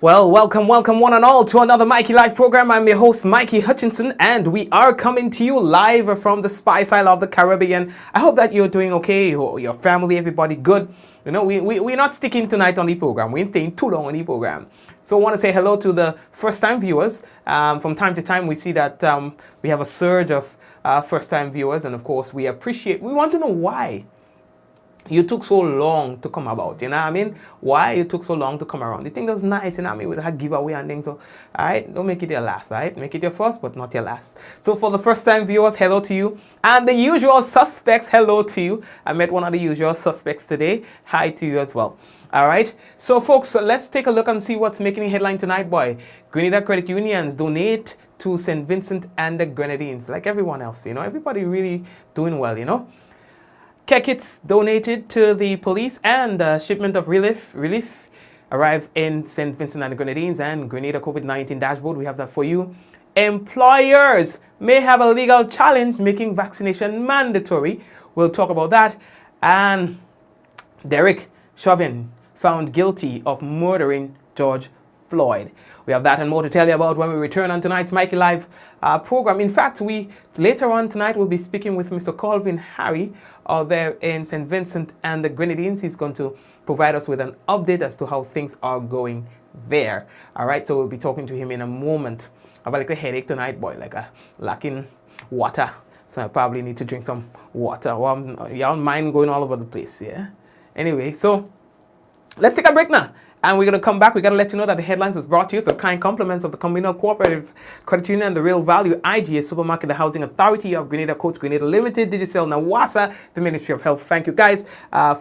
Well, welcome one and all to another Mikey Live program. I'm your host, Mikey Hutchinson, and we are coming to you live from the Spice Isle of the Caribbean. I hope that you're doing okay, your family, everybody good. You know, we're not sticking tonight on the program. We ain't staying too long on the program. So I want to say hello to the first-time viewers. From time to time, we see that we have a surge of first-time viewers, and of course, we want to know why you took so long to come about, you know what I mean? Why you took so long to come around? The thing was nice, you know what I mean, with a giveaway and things. So, all right, don't make it your last, all right? Make it your first, but not your last. So for the first-time viewers, hello to you. And the usual suspects, hello to you. I met one of the usual suspects today. Hi to you as well. All right, so folks, let's take a look and see what's making the headline tonight, boy. Grenada credit unions donate to St. Vincent and the Grenadines, like everyone else, you know? Everybody really doing well, you know? Care kits donated to the police, and a shipment of relief arrives in St. Vincent and the Grenadines. And Grenada COVID-19 dashboard, we have that for you. Employers may have a legal challenge making vaccination mandatory. We'll talk about that. And Derek Chauvin found guilty of murdering George Floyd. We have that and more to tell you about when we return on tonight's Mikey Live program. In fact, later on tonight we'll be speaking with Mr. Chauvin Harry there in St. Vincent and the Grenadines. He's going to provide us with an update as to how things are going there. All right, so we'll be talking to him in a moment. I have like a headache tonight, boy, like lacking water. So I probably need to drink some water. Well, y'all mind going all over the place, yeah? Anyway, so let's take a break now. And we're going to come back. We're going to let you know that the headlines is brought to you through kind compliments of the Communal Cooperative Credit Union and the Real Value IGA Supermarket, the Housing Authority of Grenada, Coach Grenada Limited, Digicel Nawasa, the Ministry of Health. Thank you guys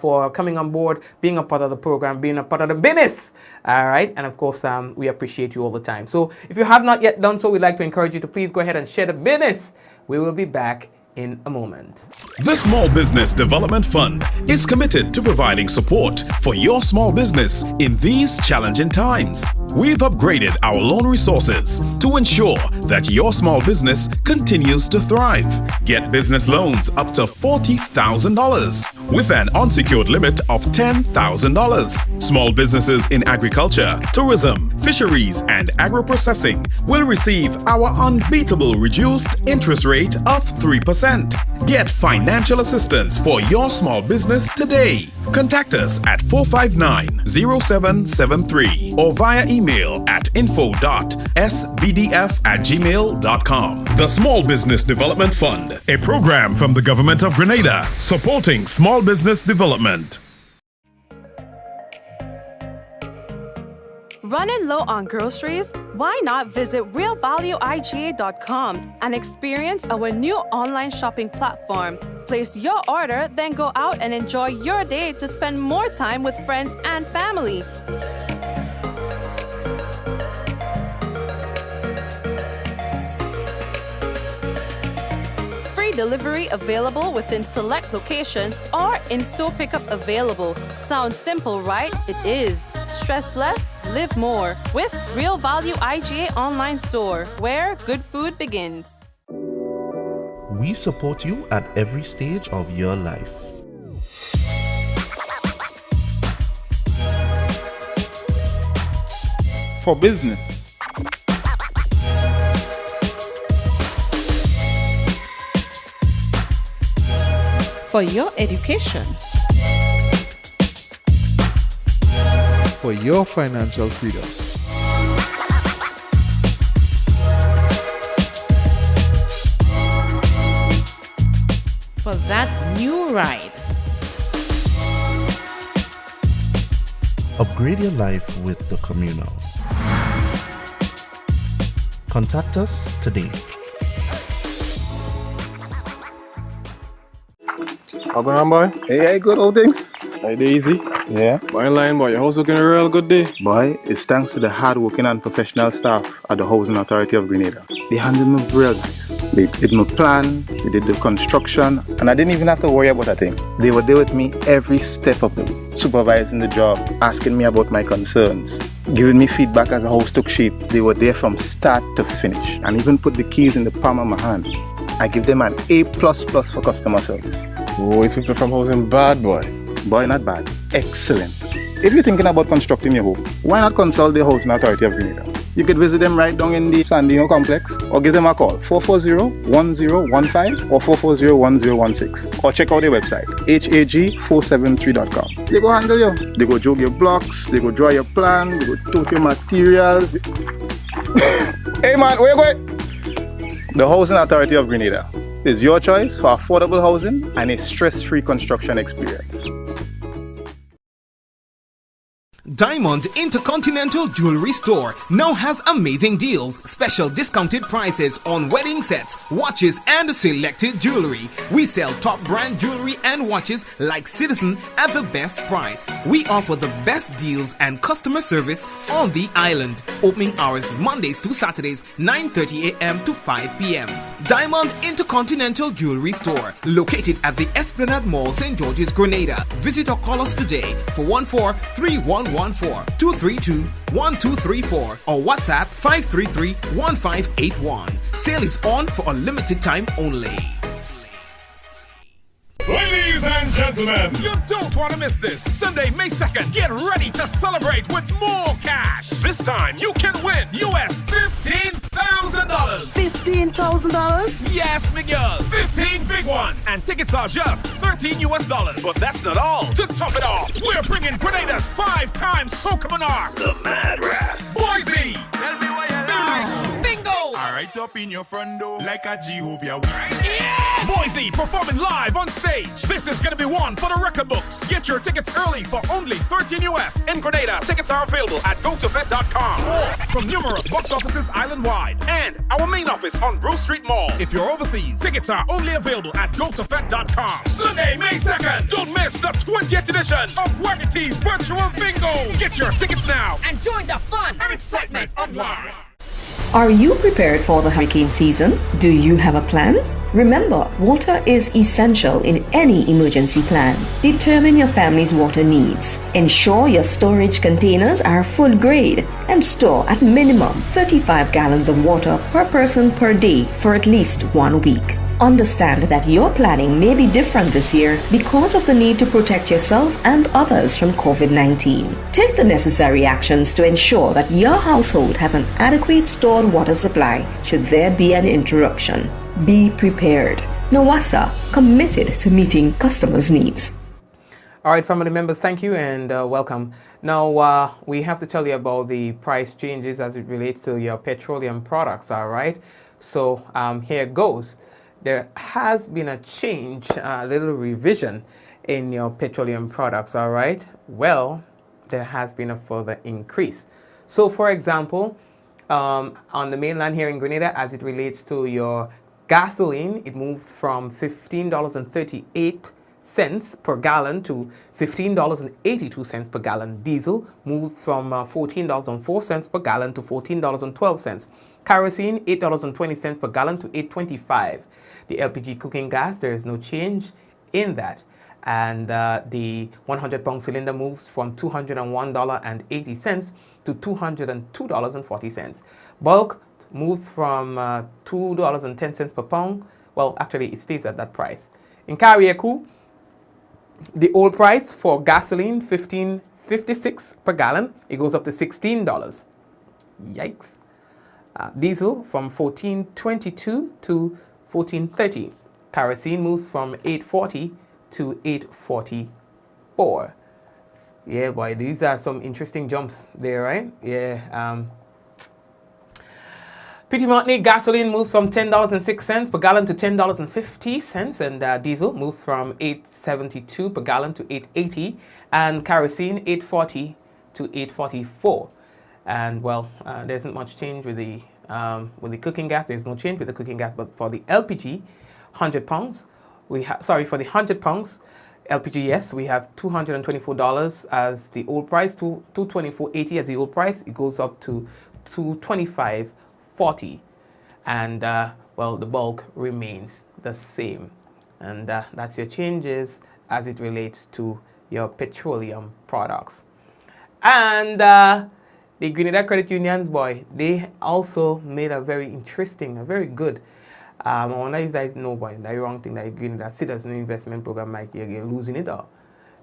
for coming on board, being a part of the program, being a part of the business. All right. And of course, we appreciate you all the time. So if you have not yet done so, we'd like to encourage you to please go ahead and share the business. We will be back in a moment. The Small Business Development Fund is committed to providing support for your small business in these challenging times. We've upgraded our loan resources to ensure that your small business continues to thrive. Get business loans up to $40,000 with an unsecured limit of $10,000. Small businesses in agriculture, tourism, fisheries, and agro-processing will receive our unbeatable reduced interest rate of 3%. Get financial assistance for your small business today. Contact us at 459-0773 or via email at info.sbdf@gmail.com. The Small Business Development Fund, a program from the Government of Grenada supporting small business development. Running low on groceries? Why not visit realvalueiga.com and experience our new online shopping platform? Place your order, then go out and enjoy your day to spend more time with friends and family. Free delivery available within select locations or in-store pickup available. Sounds simple, right? It is. Stress less, live more with Real Value IGA online store, where good food begins. We support you at every stage of your life. For business, for your education, for your financial freedom, for that new ride. Upgrade your life with the Communal. Contact us today. How going on, boy? Hey, good old things. Hey, easy. Yeah. Boy, in line, boy. Your house looking a real good day. Boy, it's thanks to the hard-working and professional staff at the Housing Authority of Grenada. They handled me real nice. They did my plan, they did the construction, and I didn't even have to worry about a thing. They were there with me every step of the way, supervising the job, asking me about my concerns, giving me feedback as the house took shape. They were there from start to finish, and even put the keys in the palm of my hand. I give them an A++ for customer service. Oh, it's people from housing bad, boy. Boy, not bad. Excellent. If you're thinking about constructing your home, why not consult the Housing Authority of Grenada? You could visit them right down in the Sandino complex or give them a call 440-1015 or 440-1016 or check out their website hag473.com. They go handle you. They go jog your blocks, they go draw your plan, they go tote your materials. Hey man, where you going? The Housing Authority of Grenada is your choice for affordable housing and a stress-free construction experience. Diamond Intercontinental Jewelry Store now has amazing deals, special discounted prices on wedding sets, watches, and selected jewelry. We sell top brand jewelry and watches like Citizen at the best price. We offer the best deals and customer service on the island. Opening hours Mondays to Saturdays, 9:30 a.m. to 5 p.m. Diamond Intercontinental Jewelry Store, located at the Esplanade Mall, St. George's, Grenada. Visit or call us today for 14-3114-232-1234 or WhatsApp 533-1581. Sale is on for a limited time only. Ladies and gentlemen, you don't want to miss this. Sunday, May 2nd, get ready to celebrate with more cash. This time, you can win US $15,000. $15,000? Yes, Miguel. 15 big ones. And tickets are just $13 US. But that's not all. To top it off, we're bringing Grenada's 5-time soca monarch, the Mad Ras, Boise. Tell me why you like. Bingo. I right up in your front door like a Jehovah. Yes! Boise performing live on stage. This is gonna be one for the record books. Get your tickets early for only $13 US. In Grenada, tickets are available at gotovet.com or from numerous box offices island-wide and our main office on Bruce Street Mall. If you're overseas, tickets are only available at gotovet.com. Sunday, May 2nd, don't miss the 20th edition of Waggity Virtual Bingo. Get your tickets now And join the fun and excitement online. Are you prepared for the hurricane season? Do you have a plan? Remember, water is essential in any emergency plan. Determine your family's water needs. Ensure your storage containers are food grade and store at minimum 35 gallons of water per person per day for at least 1 week. Understand that your planning may be different this year because of the need to protect yourself and others from COVID-19. Take the necessary actions to ensure that your household has an adequate stored water supply should there be an interruption. Be prepared. NAWASA, committed to meeting customers' needs. All right, family members, thank you and welcome. Now, we have to tell you about the price changes as it relates to your petroleum products, all right? So here it goes. There has been a change, a little revision in your petroleum products, all right? Well, there has been a further increase. So, for example, on the mainland here in Grenada, as it relates to your gasoline, it moves from $15.38 per gallon to $15.82 per gallon. Diesel moved from $14.04 per gallon to $14.12. Kerosene, $8.20 per gallon to $8.25. The LPG cooking gas, there is no change in that. And the 100-pound cylinder moves from $201.80 to $202.40. Bulk moves from $2.10 per pound. Well, actually, it stays at that price. In Carriacou, the old price for gasoline, $15.56 per gallon. It goes up to $16. Yikes. Diesel from $14.22 to $14.30. Kerosene moves from $8.40 to $8.44. Yeah, boy, these are some interesting jumps there, right? Yeah. Petit Martinique gasoline moves from $10.06 per gallon to $10.50, and diesel moves from $8.72 per gallon to $8.80, and kerosene $8.40 to $8.44. And well, there isn't much change with the cooking gas. There's no change with the cooking gas, but for the LPG, 100 pounds, for the 100 pounds LPG, yes, we have $224 as the old price, $224.80 as the old price. It goes up to $225.40, and well, the bulk remains the same, and that's your changes as it relates to your petroleum products. And the Grenada Credit Unions, boy, they also made a very interesting, a very good. I wonder if you guys know, boy, the wrong thing that Grenada see as an investment program, Mikey, you're losing it all.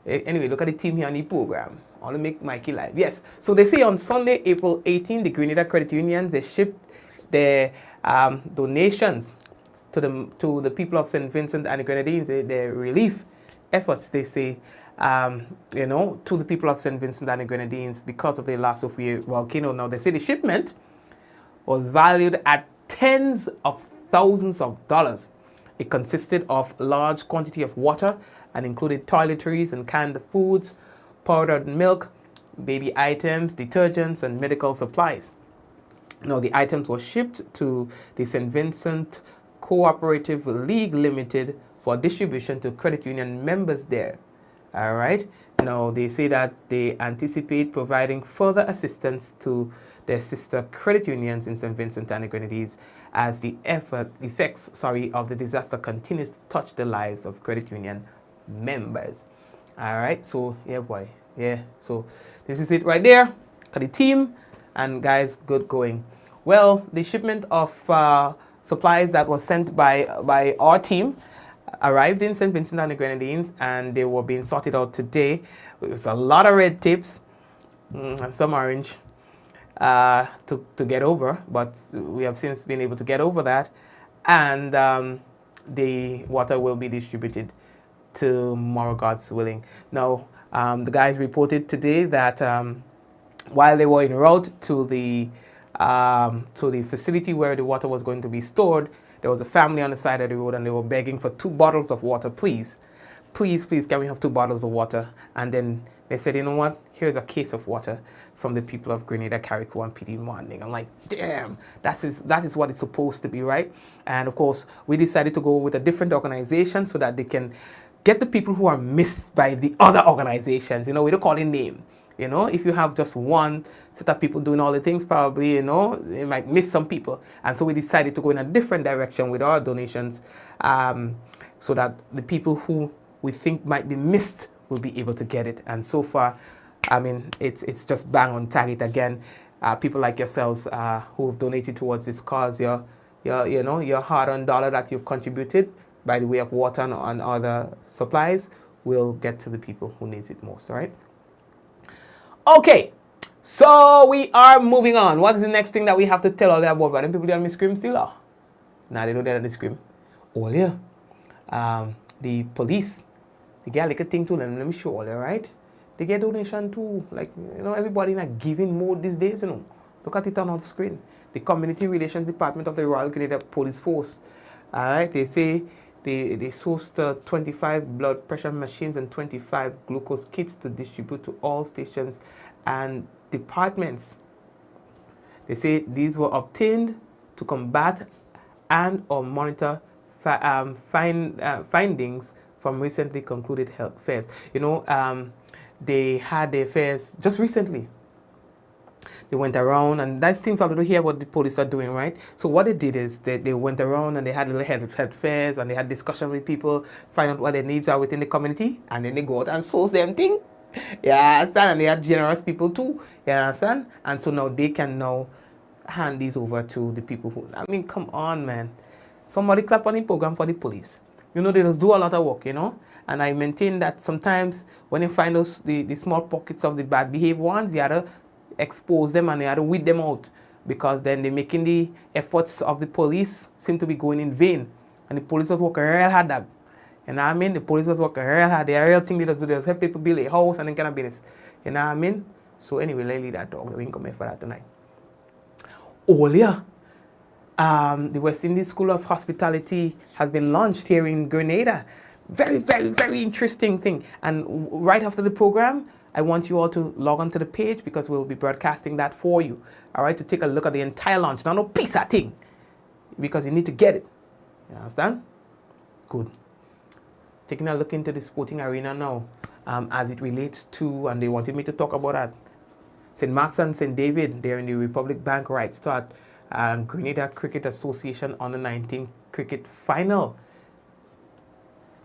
Anyway, look at the team here on the program. I want to make Mikey live. Yes. So they say on Sunday, April 18, the Grenada credit unions, they shipped their donations to the people of St. Vincent and the Grenadines, their relief efforts, they say, to the people of St. Vincent and the Grenadines because of the La Sofia volcano. Now, they say the shipment was valued at tens of thousands of dollars. It consisted of large quantity of water and included toiletries and canned foods, powdered milk, baby items, detergents, and medical supplies. Now, the items were shipped to the St. Vincent Cooperative League Limited for distribution to credit union members there. All right. Now, they say that they anticipate providing further assistance to their sister credit unions in St. Vincent and the Grenadines as the effects of the disaster continues to touch the lives of credit union members. All right. So, yeah, boy. Yeah. So, this is it right there. For the team. And guys, good going. Well, the shipment of supplies that was sent by our team arrived in St. Vincent and the Grenadines, and they were being sorted out today. It was a lot of red tapes and some orange to get over, but we have since been able to get over that, and the water will be distributed tomorrow, God's willing. Now, the guys reported today that while they were en route to the facility where the water was going to be stored, there was a family on the side of the road and they were begging for 2 bottles of water. Please, please, please, can we have 2 bottles of water? And then they said, you know what? Here's a case of water from the people of Grenada, Carriacou, and Petit Moanding. I'm like, damn, that is what it's supposed to be, right? And of course, we decided to go with a different organization so that they can get the people who are missed by the other organizations. You know, we don't call it name. You know, if you have just one set of people doing all the things, probably, you know, it might miss some people. And so we decided to go in a different direction with our donations so that the people who we think might be missed will be able to get it. And so far, I mean, it's just bang on target again. People like yourselves who have donated towards this cause, your hard-earned dollar that you've contributed by the way of water and other supplies will get to the people who needs it most, all right? Okay, so we are moving on. What is the next thing that we have to tell all that about? Them people don't scream still? Nah, they don't scream. Oh, yeah. The police, they get like a thing too, let me show all, right? They get donation too. Like, you know, everybody in a giving mode these days, you know. Look at it on the screen. The Community Relations Department of the Royal Grenada Police Force. All right, they say they sourced 25 blood pressure machines and 25 glucose kits to distribute to all stations and departments. They say these were obtained to combat and or monitor findings from recently concluded health fairs. You know, they had their fairs just recently. They went around, and that's things a little here what the police are doing, right? So what they did is they went around and they had little health fairs and they had discussion with people, find out what their needs are within the community, and then they go out and source them thing. You understand? And they are generous people too. You understand? And so now they can now hand these over to the people who, I mean, come on, man. Somebody clap on the program for the police. You know, they just do a lot of work, you know? And I maintain that sometimes when you find those the small pockets of the bad behaved ones, you have to expose them and you have to weed them out, because then they're making the efforts of the police seem to be going in vain. And the police was working real hard that. You know what I mean? The police was working real hard. The real thing they just do, they just help people build a house and then kind of business. You know what I mean? So anyway, let's leave that dog. We ain't come here for that tonight. Earlier, the West Indies School of Hospitality has been launched here in Grenada. Very, very, very interesting thing. And right after the program, I want you all to log on to the page because we'll be broadcasting that for you. All right, to take a look at the entire launch. Not no piece of thing, because you need to get it. You understand? Good. Taking a look into the sporting arena now, as it relates to, and they wanted me to talk about that. St. Mark's and St. David, they're in the Republic Bank right start. Grenada Cricket Association under 19 cricket final.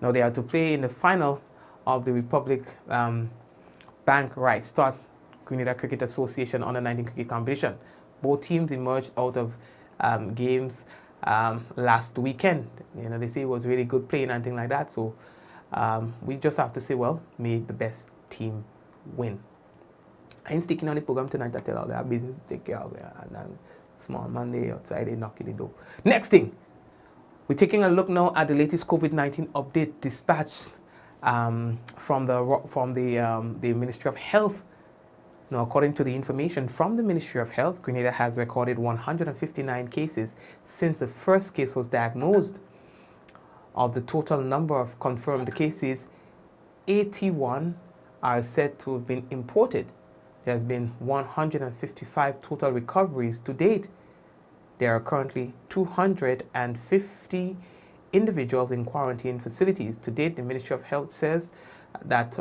Now they are to play in the final of the Republic Bank right start Grenada Cricket Association under 19 cricket competition. Both teams emerged out of games last weekend. You know, they say it was really good playing and things like that. So We just have to say, well, may the best team win. I ain't sticking on the program tonight to tell all their business to take care of it. And then small Monday outside, they knock the door. Next thing, we're taking a look now at the latest COVID-19 update dispatched from the Ministry of Health. Now, according to the information from the Ministry of Health, Grenada has recorded 159 cases since the first case was diagnosed. Of the total number of confirmed cases, 81 are said to have been imported. There has been 155 total recoveries to date. There are currently 250 individuals in quarantine facilities. To date, the Ministry of Health says that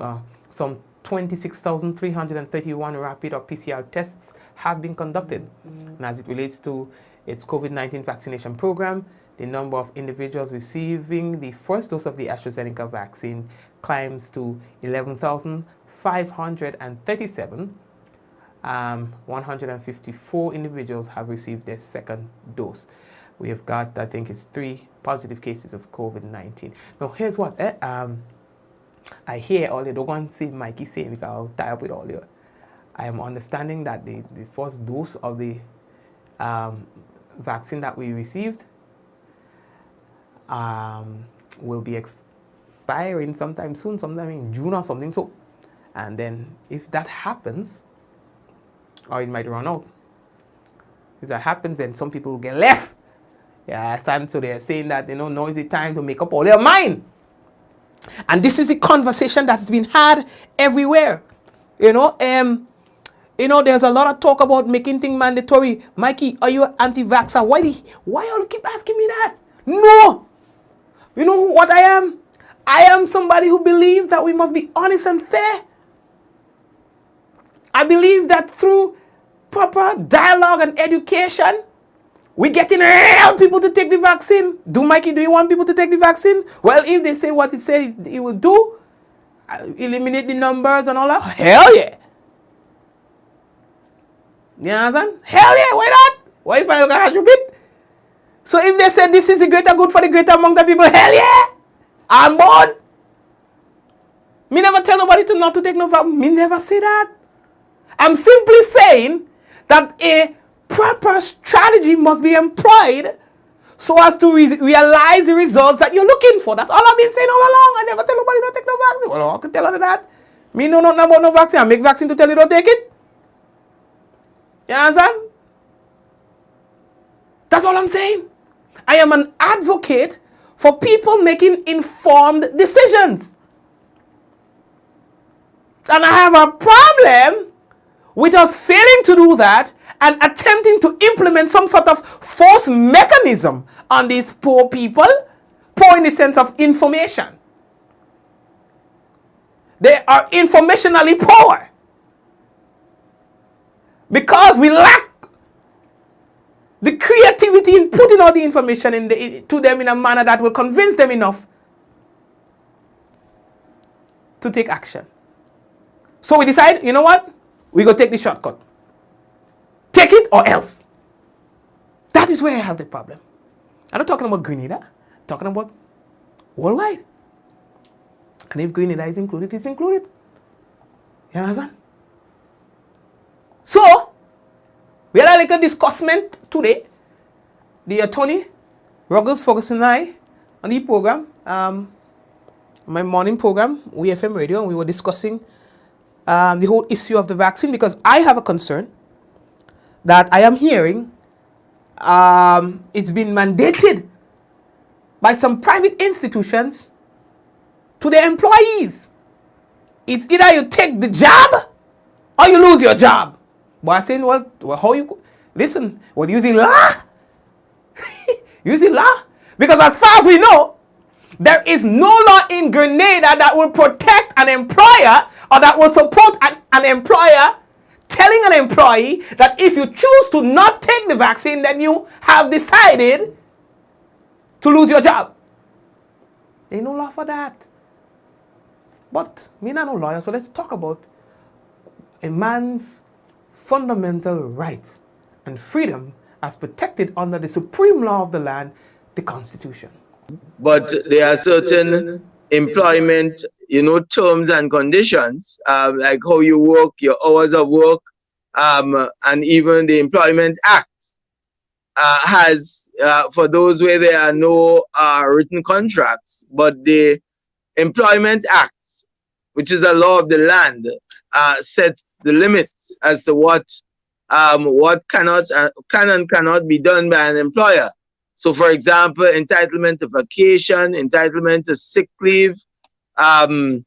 some 26,331 rapid or PCR tests have been conducted. And as it relates to its COVID-19 vaccination program, the number of individuals receiving the first dose of the AstraZeneca vaccine climbs to 11,537. 154 individuals have received their second dose. We have got, I think it's 3 positive cases of COVID-19. Now, here's what I hear all the don't want to see Mikey say because I'll tie up with all you. I am understanding that the first dose of the vaccine that we received will be expiring sometime soon, sometime in June or something. So, and then if that happens, or it might run out. If that happens, then some people will get left. Yeah, so they're saying that, now is the time to make up all their mind. And this is the conversation that's been had everywhere. There's a lot of talk about making things mandatory. Mikey, are you an anti-vaxxer? Why you keep asking me that? No! You know what I am? I am somebody who believes that we must be honest and fair. I believe that through proper dialogue and education, we're getting real people to take the vaccine. Mikey, do you want people to take the vaccine? Well, if they say what it said it will do, eliminate the numbers and all that, hell yeah. You understand? Hell yeah, why not? Why if I look at Shipment? So if they say this is the greater good for the greater among the people, hell yeah, I'm bored. Me never tell nobody not to take no vaccine. Me never say that. I'm simply saying that a proper strategy must be employed so as to realize the results that you're looking for. That's all I've been saying all along. I never tell nobody not to take no vaccine. Well, I can tell her that. Me know nothing about no vaccine. I make vaccine to tell you don't take it. You understand? That's all I'm saying. I am an advocate for people making informed decisions. And I have a problem with us failing to do that and attempting to implement some sort of force mechanism on these poor people, poor in the sense of information. They are informationally poor because we lack the creativity in putting all the information to them in a manner that will convince them enough to take action. So we decide, you know what? We go take the shortcut. Take it or else. That is where I have the problem. I'm not talking about Grenada. I'm talking about worldwide. And if Grenada is included, it's included. You understand? So, we had a little discussment today. The attorney, Ruggles Ferguson and I, on the program, my morning program, WFM Radio, and we were discussing the whole issue of the vaccine because I have a concern that I am hearing it's been mandated by some private institutions to their employees. It's either you take the job or you lose your job. But I'm saying, well how you... Listen, well, using law? Using law? Because as far as we know, there is no law in Grenada that will protect an employer or that will support an employer telling an employee that if you choose to not take the vaccine, then you have decided to lose your job. There ain't no law for that. But me not no lawyer, so let's talk about a man's fundamental rights and freedom as protected under the supreme law of the land, the Constitution. But there are certain employment, terms and conditions, like how you work, your hours of work, and even the Employment Act has, for those where there are no written contracts, but the Employment Act, which is a law of the land, sets the limits as to what can and cannot be done by an employer. So, for example, entitlement to vacation, entitlement to sick leave, the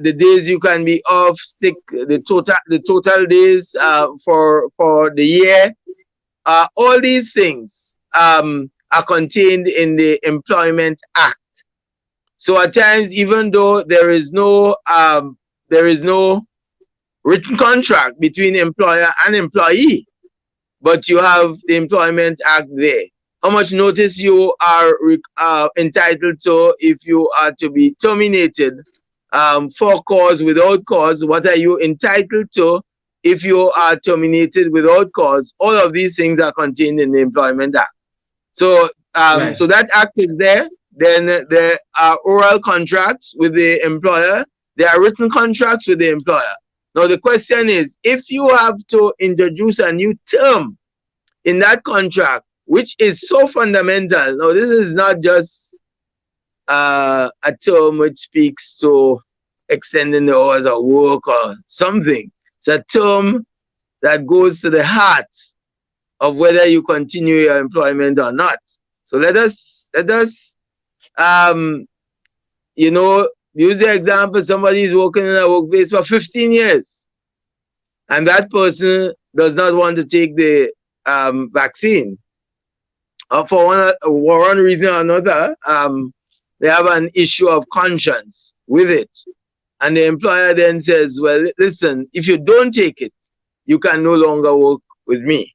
days you can be off sick, the total days for the year, all these things are contained in the Employment Act. So at times, even though there is no written contract between employer and employee, but you have the Employment Act there. How much notice you are entitled to if you are to be terminated for cause, without cause? What are you entitled to if you are terminated without cause? All of these things are contained in the Employment Act. So, so that act is there. Then there are oral contracts with the employer. There are written contracts with the employer. Now the question is, if you have to introduce a new term in that contract, which is so fundamental. Now this is not just a term which speaks to extending the hours of work or something. It's a term that goes to the heart of whether you continue your employment or not. So let us use the example, somebody is working in a workplace for 15 years and that person does not want to take the vaccine. For one reason or another, they have an issue of conscience with it. And the employer then says, well, listen, if you don't take it, you can no longer work with me.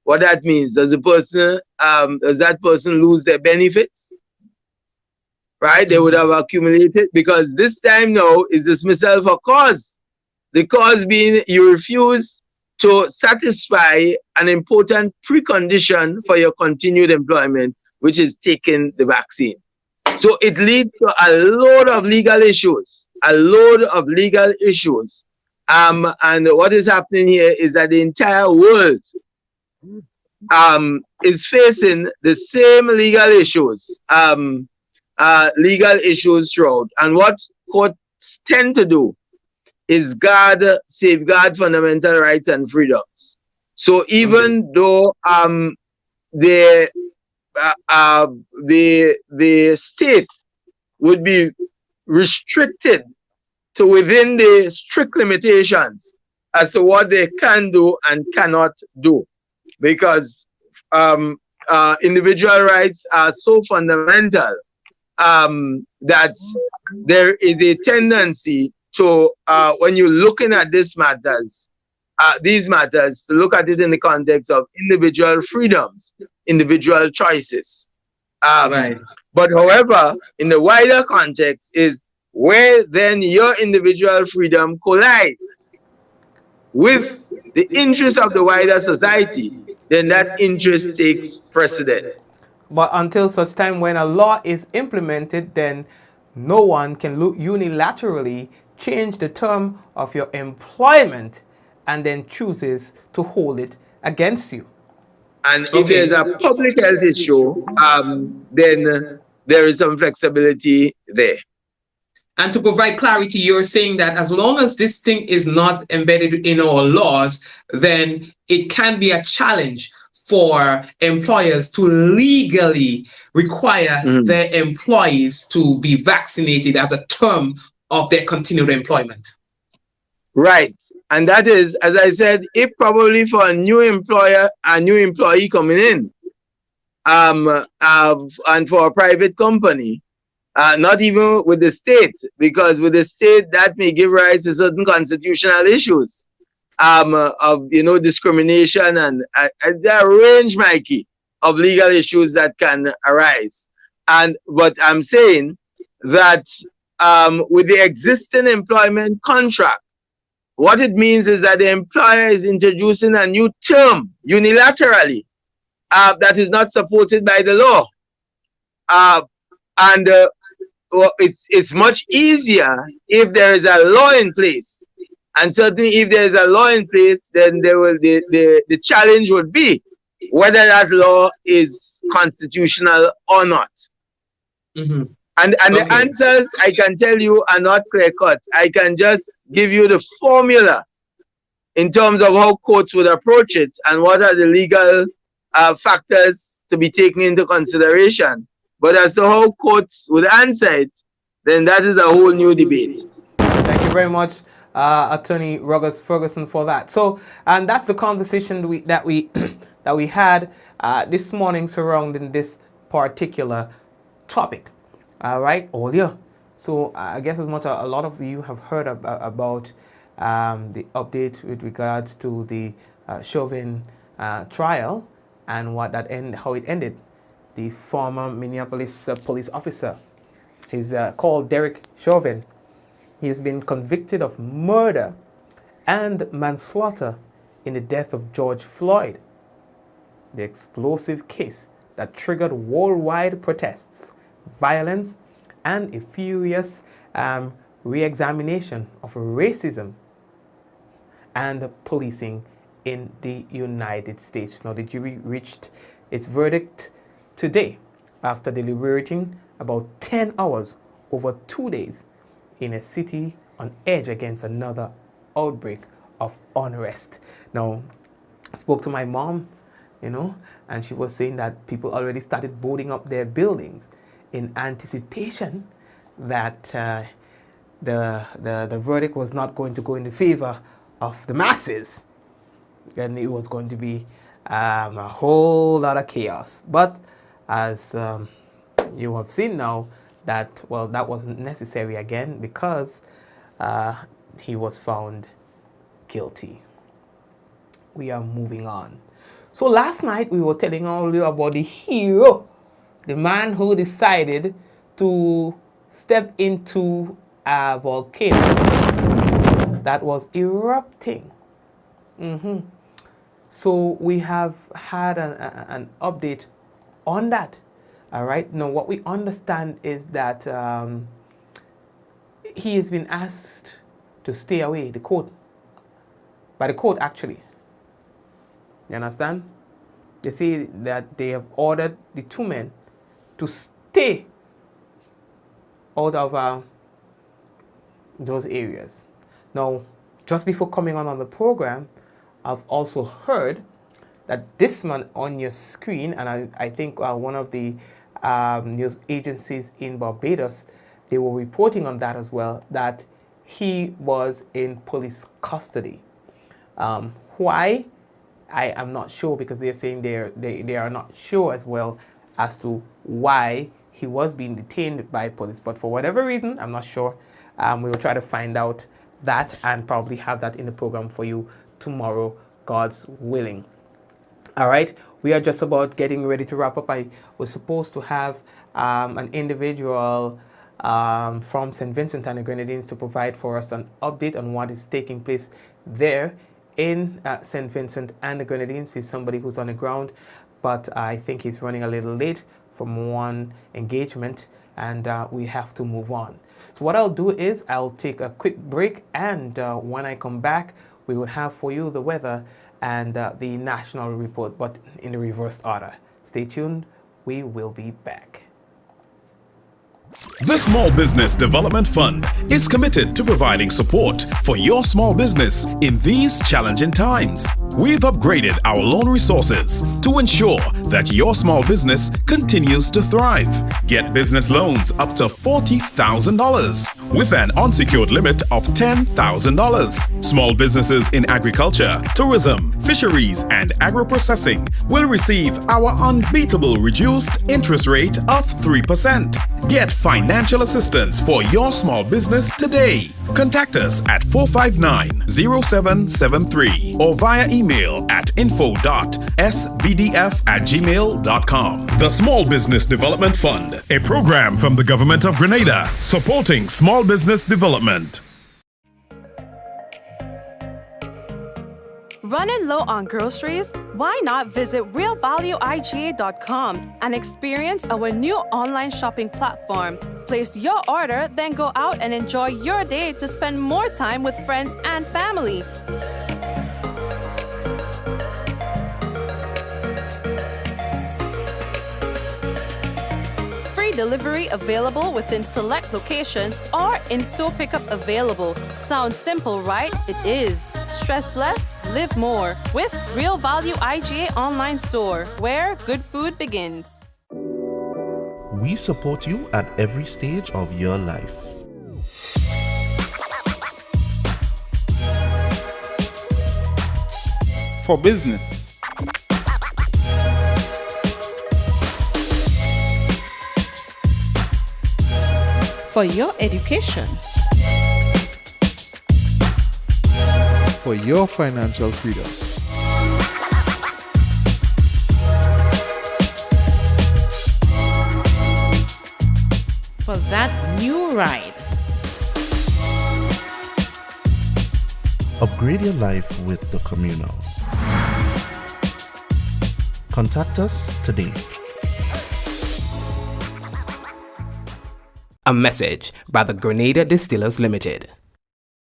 What that means, does that person lose their benefits? Right? They would have accumulated, because this time now is dismissal for cause. The cause being you refuse to satisfy an important precondition for your continued employment, which is taking the vaccine. So it leads to a load of legal issues, And what is happening here is that the entire world is facing the same legal issues throughout. And what courts tend to do is safeguard fundamental rights and freedoms. So even though the state would be restricted to within the strict limitations as to what they can do and cannot do, because individual rights are so fundamental that there is a tendency to, when you're looking at these matters, to look at it in the context of individual freedoms, individual choices. But however, in the wider context is where then your individual freedom collides with the interest of the wider society, then that interest takes precedence. But until such time when a law is implemented, then no one can unilaterally change the term of your employment and then chooses to hold it against you. And if there's a public health issue, then there is some flexibility there. And to provide clarity, you're saying that as long as this thing is not embedded in our laws, then it can be a challenge for employers to legally require their employees to be vaccinated as a term of their continued employment. Right. And that is, as I said, if probably for a new employee coming in, and for a private company, not even with the state, because with the state that may give rise to certain constitutional issues of discrimination and there are a range, Mikey, of legal issues that can arise. But I'm saying that with the existing employment contract, what it means is that the employer is introducing a new term unilaterally that is not supported by the law. And it's much easier if there is a law in place. And certainly if there is a law in place, then the challenge would be whether that law is constitutional or not. Mm-hmm. And the answers, I can tell you, are not clear-cut. I can just give you the formula in terms of how courts would approach it and what are the legal factors to be taken into consideration. But as to how courts would answer it, then that is a whole new debate. Thank you very much, Attorney Ruggers Ferguson, for that. So, and that's the conversation that we had this morning surrounding this particular topic. All right, earlier. So I guess as much a lot of you have heard about the update with regards to the Chauvin trial and how it ended. The former Minneapolis police officer, he's called Derek Chauvin. He's been convicted of murder and manslaughter in the death of George Floyd, the explosive case that triggered worldwide protests, violence, and a furious re-examination of racism and policing in the United States. Now, the jury reached its verdict today after deliberating about 10 hours over 2 days in a city on edge against another outbreak of unrest. Now, I spoke to my mom, and she was saying that people already started boarding up their buildings in anticipation that the verdict was not going to go in the favor of the masses. And it was going to be a whole lot of chaos. But as you have seen now, that wasn't necessary again because he was found guilty. We are moving on. So last night we were telling all you about the hero, the man who decided to step into a volcano that was erupting. So we have had an update on that. All right. Now, what we understand is that he has been asked to stay away, by the court actually. You understand? They say that they have ordered the two men to stay out of those areas. Now, just before coming on the program, I've also heard that this man on your screen, and I think one of the news agencies in Barbados, they were reporting on that as well, that he was in police custody. Why? I am not sure, because they're saying they are not sure as well as to why he was being detained by police. But for whatever reason, I'm not sure. We will try to find out that and probably have that in the program for you tomorrow, God's willing. All right, we are just about getting ready to wrap up. I was supposed to have an individual from St. Vincent and the Grenadines to provide for us an update on what is taking place there in St. Vincent and the Grenadines. He's somebody who's on the ground, but I think he's running a little late from one engagement, and we have to move on. So what I'll do is I'll take a quick break, and when I come back, we will have for you the weather and the national report, but in the reverse order. Stay tuned. We will be back. The Small Business Development Fund is committed to providing support for your small business in these challenging times. We've upgraded our loan resources to ensure that your small business continues to thrive. Get business loans up to $40,000 with an unsecured limit of $10,000. Small businesses in agriculture, tourism, fisheries, and agro-processing will receive our unbeatable reduced interest rate of 3%. Get financial assistance for your small business today. Contact us at 459-0773 or via email at info.sbdf@gmail.com. The Small Business Development Fund, a program from the Government of Grenada supporting small business development. Running low on groceries? Why not visit realvalueiga.com and experience our new online shopping platform? place your order, then go out and enjoy your day to spend more time with friends and family. Free delivery available within select locations or in-store pickup available. Sounds simple, right? It is. Stress less, live more with Real Value IGA online store, where good food begins. We support you at every stage of your life. For business. For your education. For your financial freedom. For that new ride. Upgrade your life with the Communal. Contact us today. A message by the Grenada Distillers Limited.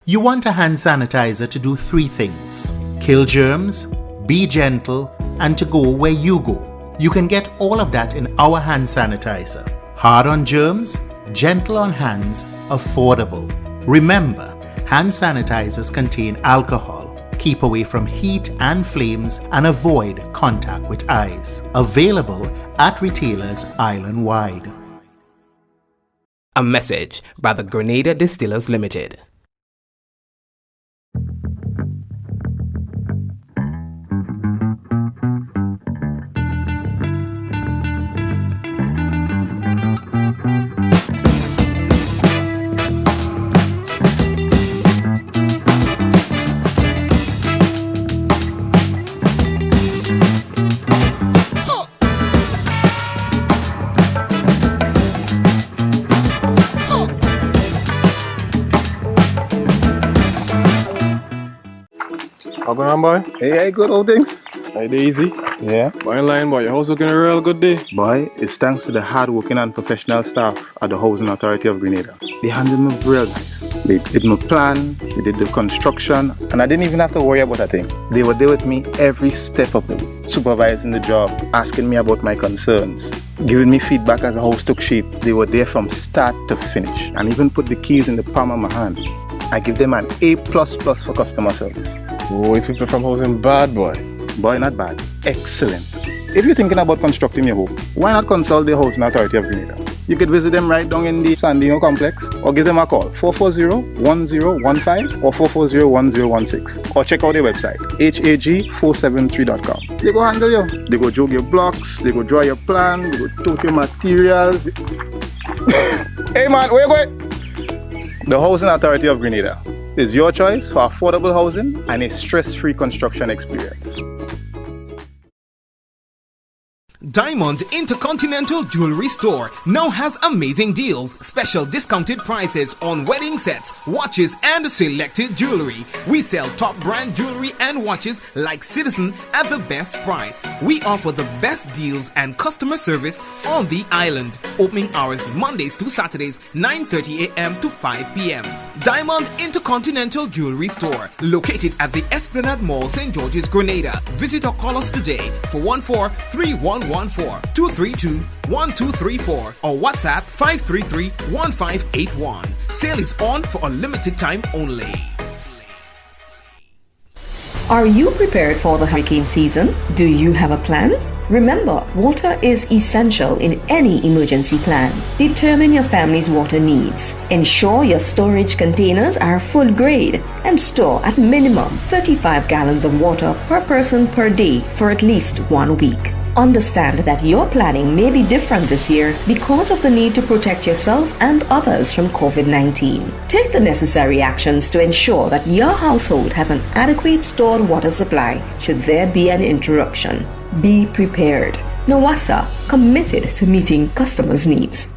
You want a hand sanitizer to do 3 things: kill germs, be gentle, and to go where you go. You can get all of that in our hand sanitizer. Hard on germs, gentle on hands, affordable. Remember, hand sanitizers contain alcohol. Keep away from heat and flames and avoid contact with eyes. Available at retailers island-wide. A message by the Grenada Distillers Limited. How going on, boy? Hey, good old things. Hey, easy. Yeah. Boy, in line, boy. Your house looking a real good day. Boy, it's thanks to the hard-working and professional staff at the Housing Authority of Grenada. They handled me real nice. They did my plan, they did the construction, and I didn't even have to worry about a thing. They were there with me every step of the way, supervising the job, asking me about my concerns, giving me feedback as the house took shape. They were there from start to finish, and even put the keys in the palm of my hand. I give them an A++ for customer service. Oh, it's people from housing bad, boy. Boy, not bad. Excellent. If you're thinking about constructing your home, why not consult the Housing Authority of Grenada? You could visit them right down in the Sandino complex, or give them a call 440-1015 or 440-1016, or check out their website hag473.com. They go handle you. They go jog your blocks, they go draw your plan, they go tote your materials. Hey man, where you going? The Housing Authority of Grenada is your choice for affordable housing and a stress-free construction experience. Diamond Intercontinental Jewelry Store now has amazing deals, special discounted prices on wedding sets, watches, and selected jewelry. We sell top brand jewelry and watches like Citizen at the best price. We offer the best deals and customer service on the island. Opening hours Mondays to Saturdays, 9:30 a.m. to 5 p.m. Diamond Intercontinental Jewelry Store, located at the Esplanade Mall, St. George's, Grenada. Visit or call us today for 14-3114-232-1234 or WhatsApp 533-1581. Sale is on for a limited time only. Are you prepared for the hurricane season? Do you have a plan? Remember, water is essential in any emergency plan. Determine your family's water needs. Ensure your storage containers are food grade and store at minimum 35 gallons of water per person per day for at least 1 week. Understand that your planning may be different this year because of the need to protect yourself and others from COVID-19. Take the necessary actions to ensure that your household has an adequate stored water supply should there be an interruption. Be prepared. Nawasa, committed to meeting customers' needs.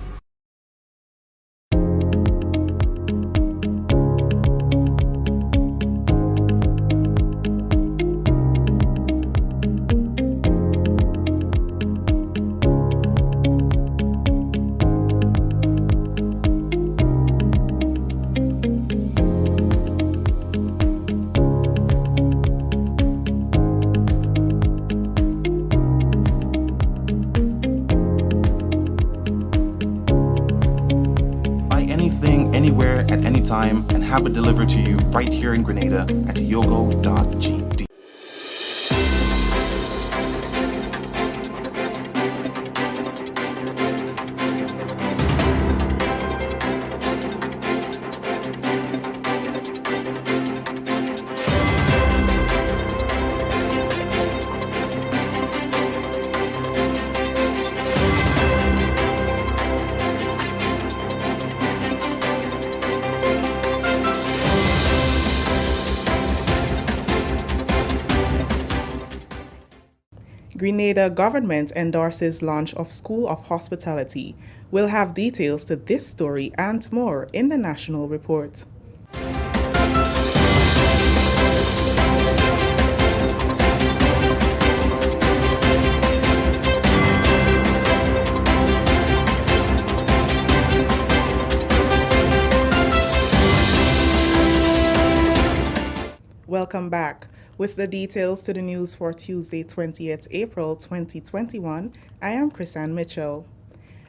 anything, anywhere, at any time, and have it delivered to you right here in Grenada at yogo.gd. Grenada government endorses launch of School of Hospitality. We'll have details to this story and more in the national report. Welcome back. With the details to the news for Tuesday, 20th April 2021, I am Chrisanne Mitchell.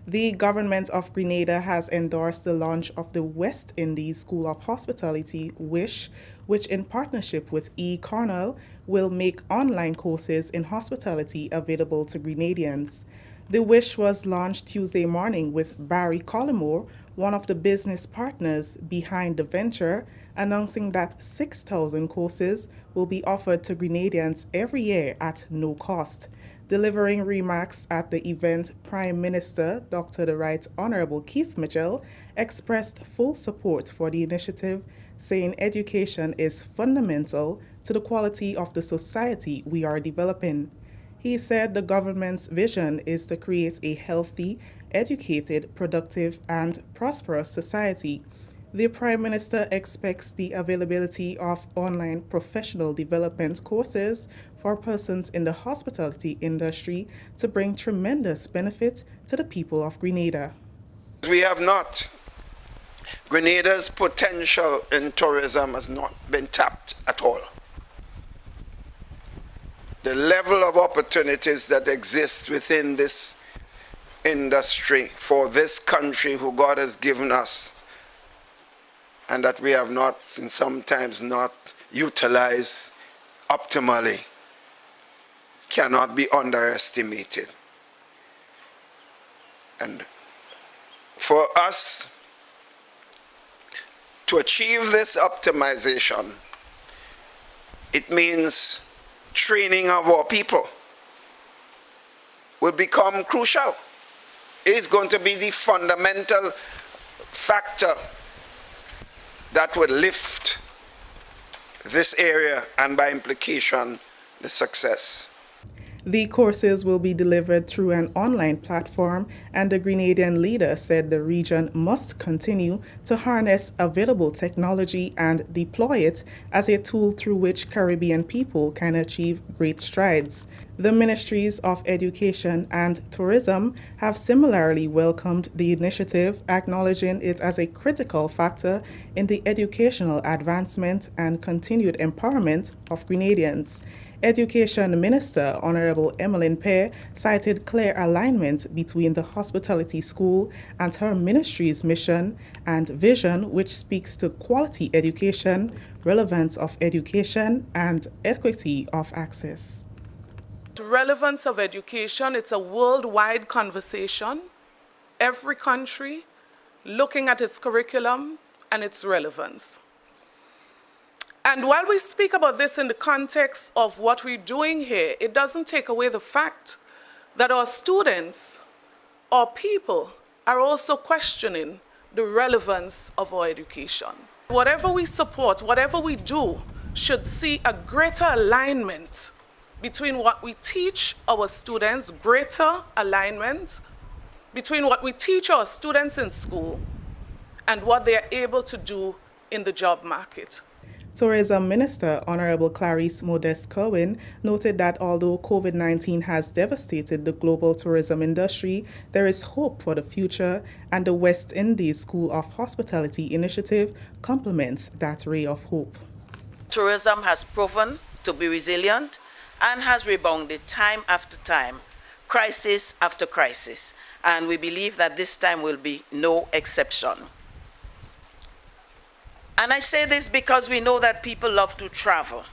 The government of Grenada has endorsed the launch of the West Indies School of Hospitality, WISH, which in partnership with E. Cornell will make online courses in hospitality available to Grenadians. The WISH was launched Tuesday morning with Barry Collymore, one of the business partners behind the venture, announcing that 6,000 courses will be offered to Grenadians every year at no cost. Delivering remarks at the event, Prime Minister Dr. the Right Honourable Keith Mitchell expressed full support for the initiative, saying education is fundamental to the quality of the society we are developing. He said the government's vision is to create a healthy, educated, productive, and prosperous society. The Prime Minister expects the availability of online professional development courses for persons in the hospitality industry to bring tremendous benefit to the people of Grenada. We have not. Grenada's potential in tourism has not been tapped at all. The level of opportunities that exist within this industry for this country who God has given us, and that we have not, and sometimes not, utilized optimally, cannot be underestimated. And for us to achieve this optimization, it means training of our people will become crucial. It is going to be the fundamental factor that would lift this area and by implication the success. The courses will be delivered through an online platform, and the Grenadian leader said the region must continue to harness available technology and deploy it as a tool through which Caribbean people can achieve great strides. The Ministries of Education and Tourism have similarly welcomed the initiative, acknowledging it as a critical factor in the educational advancement and continued empowerment of Grenadians. Education Minister Honourable Emmeline Pear cited clear alignment between the hospitality school and her ministry's mission and vision, which speaks to quality education, relevance of education, and equity of access. The relevance of education, it's a worldwide conversation. Every country looking at its curriculum and its relevance. And while we speak about this in the context of what we're doing here, it doesn't take away the fact that our students, our people, are also questioning the relevance of our education. Whatever we support, whatever we do, should see a greater alignment between what we teach our students, greater alignment between what we teach our students in school and what they are able to do in the job market. Tourism Minister Honourable Clarice Modeste Chauvin noted that although COVID-19 has devastated the global tourism industry, there is hope for the future, and the West Indies School of Hospitality initiative complements that ray of hope. Tourism has proven to be resilient and has rebounded time after time, crisis after crisis, and we believe that this time will be no exception. And I say this because we know that people love to travel.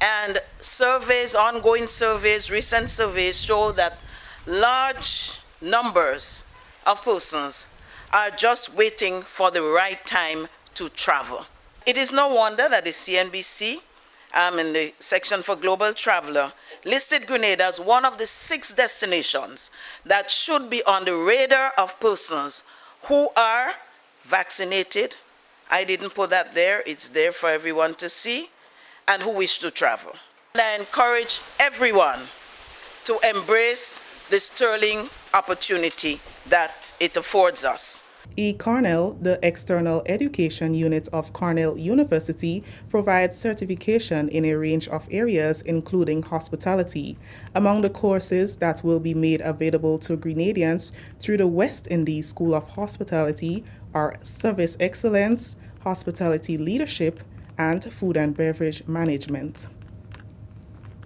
And surveys, ongoing surveys, recent surveys show that large numbers of persons are just waiting for the right time to travel. It is no wonder that the CNBC, in the section for global traveler, listed Grenada as one of the 6 destinations that should be on the radar of persons who are vaccinated. I didn't put that there, it's there for everyone to see, and who wish to travel. And I encourage everyone to embrace the sterling opportunity that it affords us. Cornell, the external education unit of Cornell University, provides certification in a range of areas, including hospitality. Among the courses that will be made available to Grenadians through the West Indies School of Hospitality are Service Excellence, Hospitality Leadership, and Food and Beverage Management.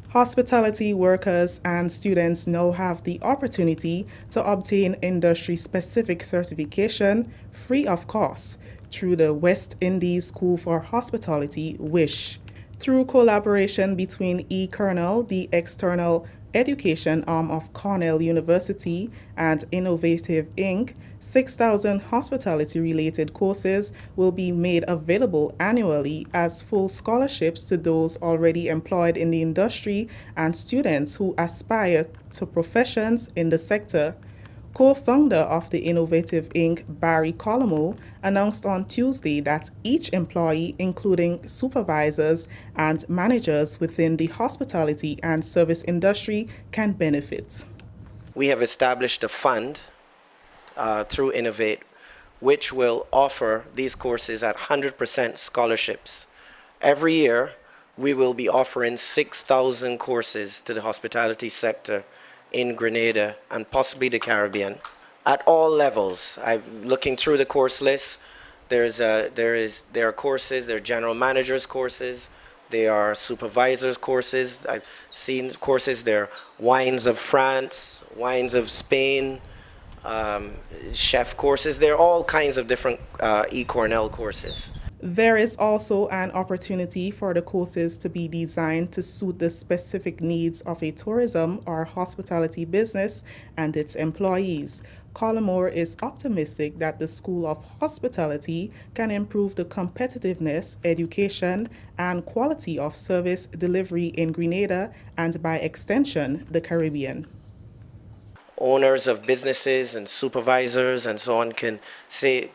Hospitality workers and students now have the opportunity to obtain industry-specific certification free of cost through the West Indies School for Hospitality, WISH. Through collaboration between Cornell, the external education arm of Cornell University, and Innovative Inc., 6,000 hospitality-related courses will be made available annually as full scholarships to those already employed in the industry and students who aspire to professions in the sector. Co-founder of the Innovative Inc., Barry Colomo, announced on Tuesday that each employee, including supervisors and managers within the hospitality and service industry, can benefit. We have established a fund through Innovate, which will offer these courses at 100% scholarships. Every year, we will be offering 6,000 courses to the hospitality sector in Grenada and possibly the Caribbean at all levels. I'm looking through the course list. There are courses, there are general managers courses, there are supervisors courses. I've seen courses, there are wines of France, wines of Spain, chef courses. There are all kinds of different Cornell courses. There is also an opportunity for the courses to be designed to suit the specific needs of a tourism or hospitality business and its employees. Collimore is optimistic that the School of Hospitality can improve the competitiveness, education, and quality of service delivery in Grenada and, by extension, the Caribbean. Owners of businesses and supervisors and so on can sit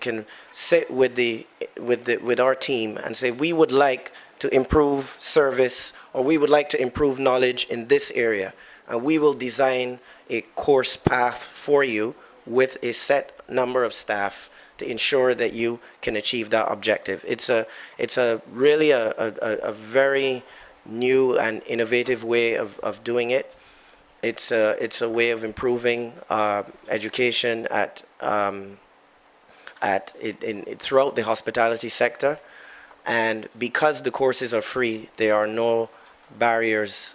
with our team and say, we would like to improve service, or we would like to improve knowledge in this area, and we will design a course path for you with a set number of staff to ensure that you can achieve that objective. It's really a very new and innovative way of doing it. It's a way of improving education throughout the hospitality sector, and because the courses are free, there are no barriers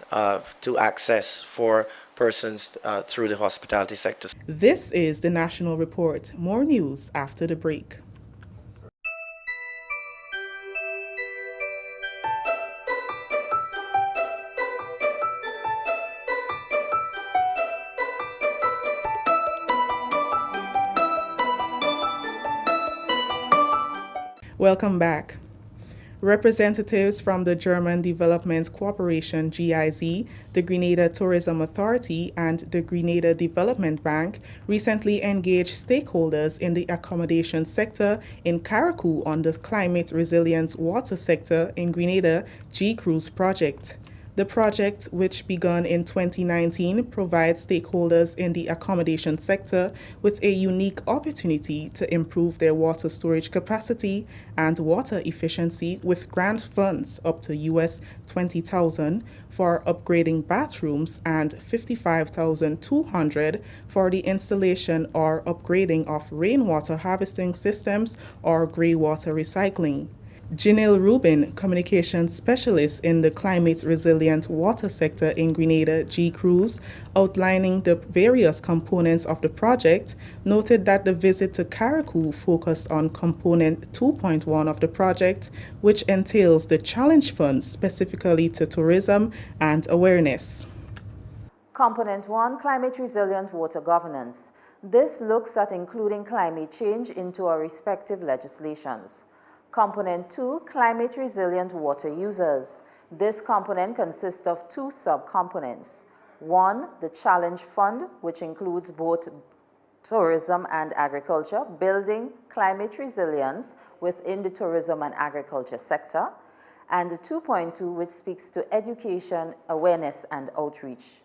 to access for persons through the hospitality sector. This is the National Report. More news after the break. Welcome back. Representatives from the German Development Corporation GIZ, the Grenada Tourism Authority, and the Grenada Development Bank recently engaged stakeholders in the accommodation sector in Carriacou on the Climate Resilience Water Sector in Grenada G-Cruise project. The project, which began in 2019, provides stakeholders in the accommodation sector with a unique opportunity to improve their water storage capacity and water efficiency with grant funds up to US $20,000 for upgrading bathrooms and $55,200 for the installation or upgrading of rainwater harvesting systems or grey water recycling. Janelle Rubin, communications specialist in the climate resilient water sector in Grenada, G-Cruise, outlining the various components of the project, noted that the visit to Carriacou focused on component 2.1 of the project, which entails the challenge funds specifically to tourism and awareness. Component 1, Climate Resilient Water Governance. This looks at including climate change into our respective legislations. Component 2, Climate Resilient Water Users. This component consists of two sub-components. One, the Challenge Fund, which includes both tourism and agriculture, building climate resilience within the tourism and agriculture sector. And the 2.2, which speaks to education, awareness, and outreach.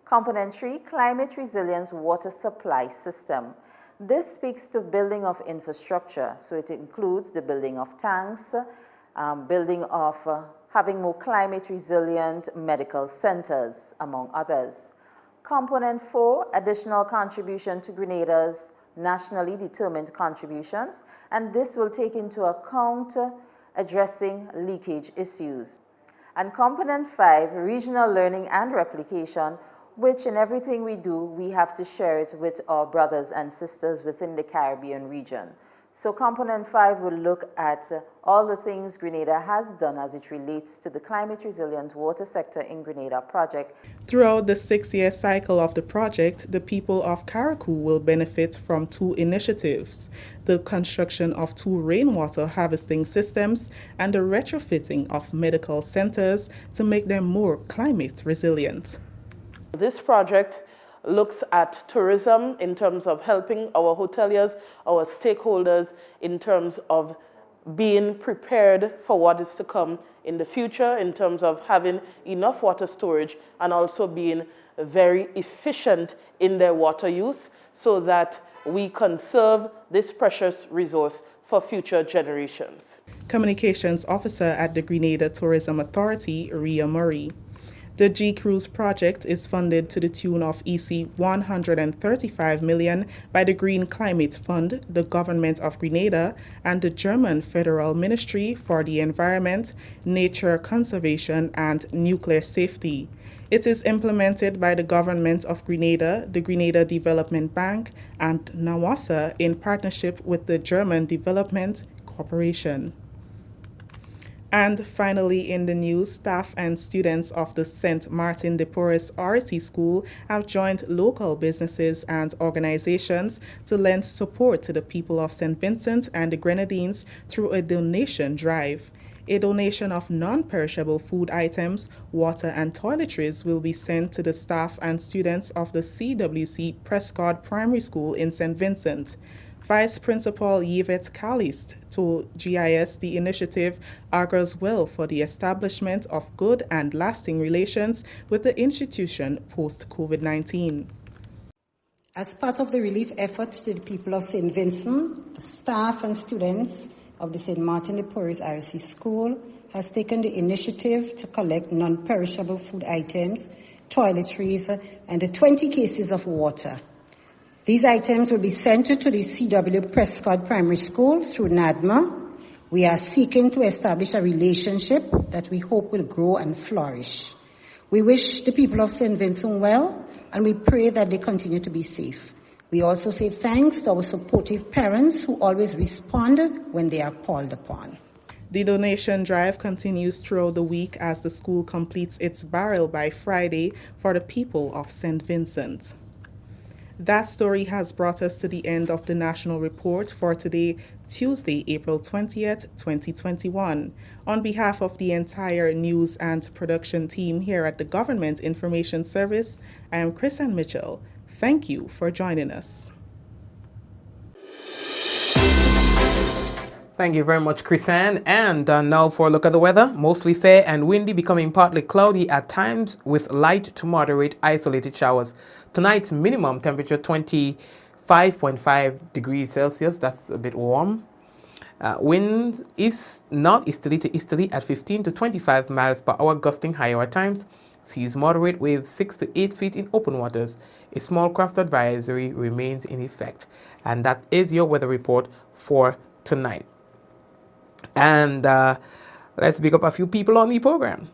Component 3, Climate Resilience Water Supply System. This speaks to building of infrastructure, so it includes the building of tanks, building of having more climate resilient medical centers, among others. Component 4, additional contribution to Grenada's nationally determined contributions, and this will take into account addressing leakage issues. And component 5, regional learning and replication, which in everything we do, we have to share it with our brothers and sisters within the Caribbean region. So component 5 will look at all the things Grenada has done as it relates to the climate resilient water sector in Grenada project. Throughout the 6-year cycle of the project, the people of Carriacou will benefit from two initiatives: the construction of 2 rainwater harvesting systems and the retrofitting of medical centers to make them more climate resilient. This project looks at tourism in terms of helping our hoteliers, our stakeholders, in terms of being prepared for what is to come in the future, in terms of having enough water storage and also being very efficient in their water use so that we conserve this precious resource for future generations. Communications Officer at the Grenada Tourism Authority, Rhea Murray. The G-Cruise project is funded to the tune of EC 135 million by the Green Climate Fund, the Government of Grenada, and the German Federal Ministry for the Environment, Nature Conservation, and Nuclear Safety. It is implemented by the Government of Grenada, the Grenada Development Bank, and NAWASA in partnership with the German Development Corporation. And finally, in the news, staff and students of the St. Martin de Porres Ority School have joined local businesses and organizations to lend support to the people of St. Vincent and the Grenadines through a donation drive. A donation of non-perishable food items, water, and toiletries will be sent to the staff and students of the CWC Prescott Primary School in St. Vincent. Vice Principal Yvette Calist told GIS the initiative augurs well for the establishment of good and lasting relations with the institution post-COVID-19. As part of the relief efforts to the people of St. Vincent, the staff and students of the St. Martin de Porres IRC School has taken the initiative to collect non-perishable food items, toiletries, and 20 cases of water. These items will be sent to the CW Prescott Primary School through NADMA. We are seeking to establish a relationship that we hope will grow and flourish. We wish the people of St. Vincent well, and we pray that they continue to be safe. We also say thanks to our supportive parents who always respond when they are called upon. The donation drive continues throughout the week as the school completes its barrel by Friday for the people of St. Vincent. That story has brought us to the end of the National Report for today, Tuesday, April 20th, 2021. On behalf of the entire news and production team here at the Government Information Service, I am Chrisanne Mitchell. Thank you for joining us. Thank you very much, Chrisanne. And now for a look at the weather. Mostly fair and windy, becoming partly cloudy at times with light to moderate isolated showers. Tonight's minimum temperature 25.5 degrees Celsius. That's a bit warm. Winds is northeasterly to easterly at 15 to 25 miles per hour, gusting higher at times. Seas moderate with 6 to 8 feet in open waters. A small craft advisory remains in effect. And that is your weather report for tonight. And let's pick up a few people on the program.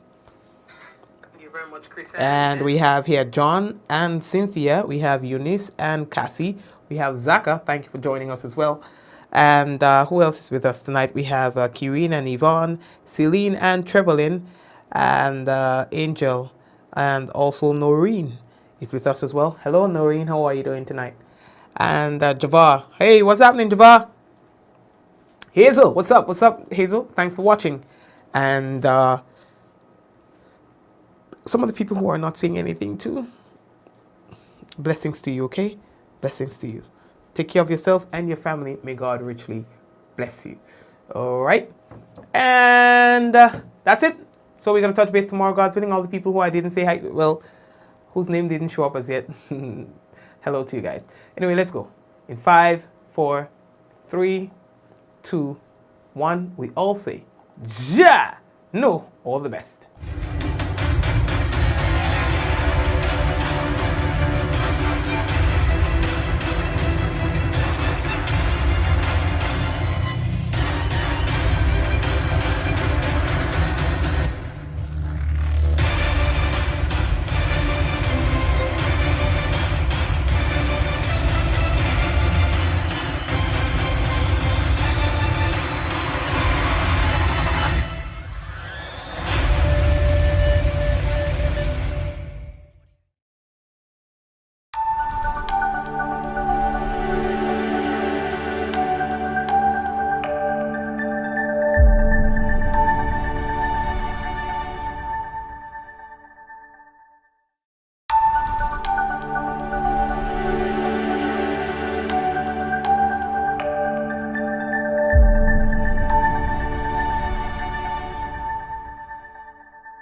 Thank you very much, Chris. And we have here John and Cynthia. We have Eunice and Cassie. We have Zaka. Thank you for joining us as well. And who else is with us tonight? We have Kireen and Yvonne, Celine and Trevelyn, and Angel, and also Noreen is with us as well. Hello, Noreen. How are you doing tonight? And Javar. Hey, what's happening, Javar? Hazel, what's up? What's up, Hazel? Thanks for watching. And some of the people who are not saying anything too, blessings to you, okay? Blessings to you. Take care of yourself and your family. May God richly bless you. All right. And that's it. So we're going to touch base tomorrow, God's willing. All the people who I didn't say hi, well, whose name didn't show up as yet. Hello to you guys. Anyway, let's go. In 5, 4, 3, 2, 1, we all say, Ja! No, all the best.